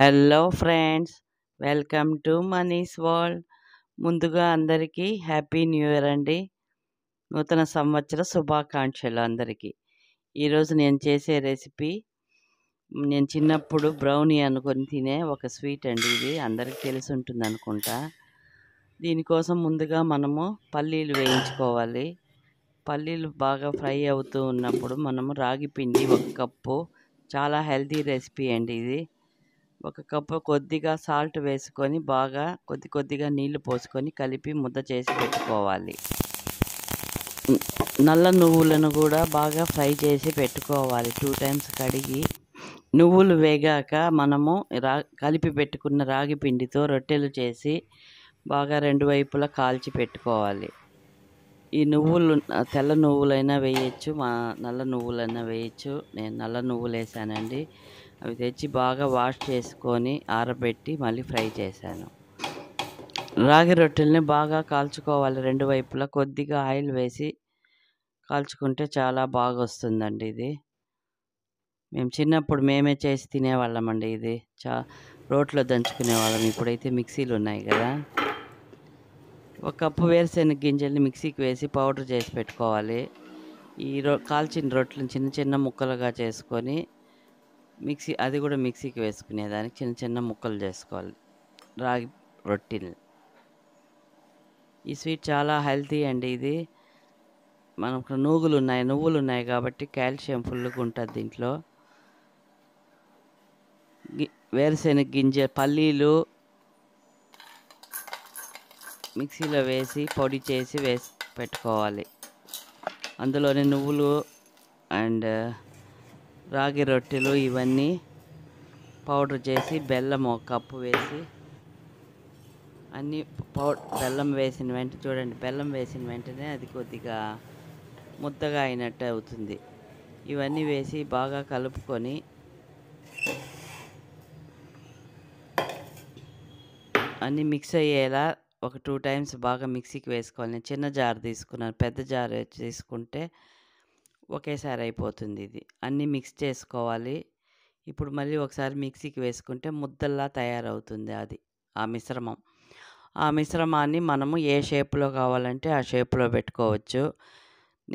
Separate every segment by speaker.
Speaker 1: Hello friends, welcome to money's world. ముందుగా అందరికీ happy new year అండి. నూతన సంవత్సర శుభాకాంక్షలు అందరికీ. ఈరోజు నేను చేసే రెసిపీ నేను చిన్నప్పుడు బ్రౌనీ అనుకొని తినే ఒక స్వీట్ అండి. ఇది అందరికీ తెలిసి ఉంటుంది అనుకుంటా. దీనికోసం ముందుగా మనము పల్లీలు వేయించుకోవాలి. పల్లీలు బాగా ఫ్రై అవుతూ ఉన్నప్పుడు మనము రాగి పిండి 1 కప్పు, చాలా హెల్తీ రెసిపీ అండి ఇది. 1 కప్పు కొద్దిగా సాల్ట్ వేసుకొని బాగా కొద్దిగా నీళ్లు పోసుకొని కలిపి ముద్ద చేసి పెట్టుకోవాలి. నల్ల నువ్వులను కూడా బాగా ఫ్రై చేసి పెట్టుకోవాలి. 2 టైమ్స్ కడిగి నువ్వులు వేగాక మనము కలిపి పెట్టుకున్న రాగి పిండితో రొట్టెలు చేసి బాగా 2 వైపులా కాల్చి పెట్టుకోవాలి. ఈ నువ్వులు తెల్ల నువ్వులైనా వేయచ్చు, నల్ల నువ్వులైనా వేయచ్చు. నేను నల్ల నువ్వులు వేసానండి. అవి తెచ్చి బాగా వాష్ చేసుకొని ఆరబెట్టి మళ్ళీ ఫ్రై చేశాను. రాగి రొట్టెల్ని బాగా కాల్చుకోవాలి. 2 వైపులా కొద్దిగా ఆయిల్ వేసి కాల్చుకుంటే చాలా బాగా వస్తుందండి ఇది. మేము చిన్నప్పుడు మేమే చేసి తినేవాళ్ళమండి ఇది. రోట్లో దంచుకునేవాళ్ళం. ఇప్పుడైతే మిక్సీలు ఉన్నాయి కదా. 1 కప్పు వేరుశెనగ గింజల్ని మిక్సీకి వేసి పౌడర్ చేసి పెట్టుకోవాలి. ఈ కాల్చిన రొట్టెలను చిన్న చిన్న ముక్కలుగా చేసుకొని అది కూడా మిక్సీకి వేసుకునేదానికి చిన్న చిన్న ముక్కలు చేసుకోవాలి రాగి రొట్టెలు. ఈ స్వీట్ చాలా హెల్తీ అండి ఇది. మనకు నువ్వులు ఉన్నాయి కాబట్టి కాల్షియం ఫుల్గా ఉంటుంది దీంట్లో. వేరుశెనగ గింజ పల్లీలు మిక్సీలో వేసి పొడి చేసి పెట్టుకోవాలి. అందులోనే నువ్వులు అండ్ రాగి రొట్టెలు ఇవన్నీ పౌడర్ చేసి బెల్లం 1 కప్పు వేసి అన్నీ బెల్లం వేసిన వెంటనే చూడండి, బెల్లం వేసిన వెంటనే అది కొద్దిగా ముద్దగా అయినట్టు అవుతుంది. ఇవన్నీ వేసి బాగా కలుపుకొని అన్నీ మిక్స్ అయ్యేలా ఒక 2 టైమ్స్ బాగా మిక్సీకి వేసుకోవాలి. నేను చిన్న జార్ తీసుకున్నాను. పెద్ద జార్ తీసుకుంటే ఒకేసారి అయిపోతుంది ఇది. అన్నీ మిక్స్ చేసుకోవాలి. ఇప్పుడు మళ్ళీ ఒకసారి మిక్సీకి వేసుకుంటే ముద్దల్లా తయారవుతుంది అది ఆ మిశ్రమం. ఆ మిశ్రమాన్ని మనము ఏ షేప్లో కావాలంటే ఆ షేప్లో పెట్టుకోవచ్చు.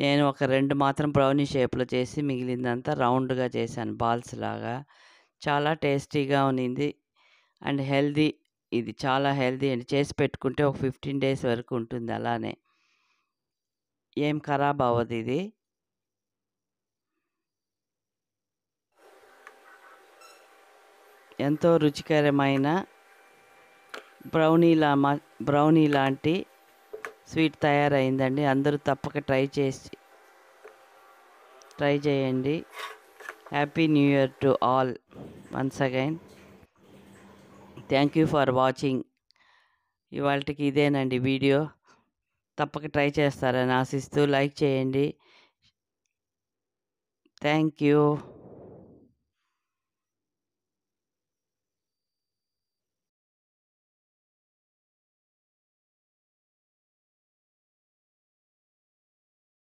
Speaker 1: నేను ఒక 2 మాత్రం బ్రౌనీ షేప్లో చేసి మిగిలిందంతా రౌండ్గా చేశాను, బాల్స్ లాగా. చాలా టేస్టీగా ఉన్నింది అండ్ హెల్దీ. ఇది చాలా హెల్దీ అండి. చేసి పెట్టుకుంటే ఒక 15 డేస్ వరకు ఉంటుంది అలానే. ఏం ఖరాబ్ అవ్వదు ఇది. ఎంతో రుచికరమైన బ్రౌనీ లాంటి స్వీట్ తయారైందండి. అందరూ తప్పక ట్రై చేయండి. Happy new year to all once again. Thank you for watching. ఇవాళకి ఇదేనండి వీడియో. తప్పక ట్రై చేస్తారని ఆశిస్తూ లైక్ చేయండి. Thank you.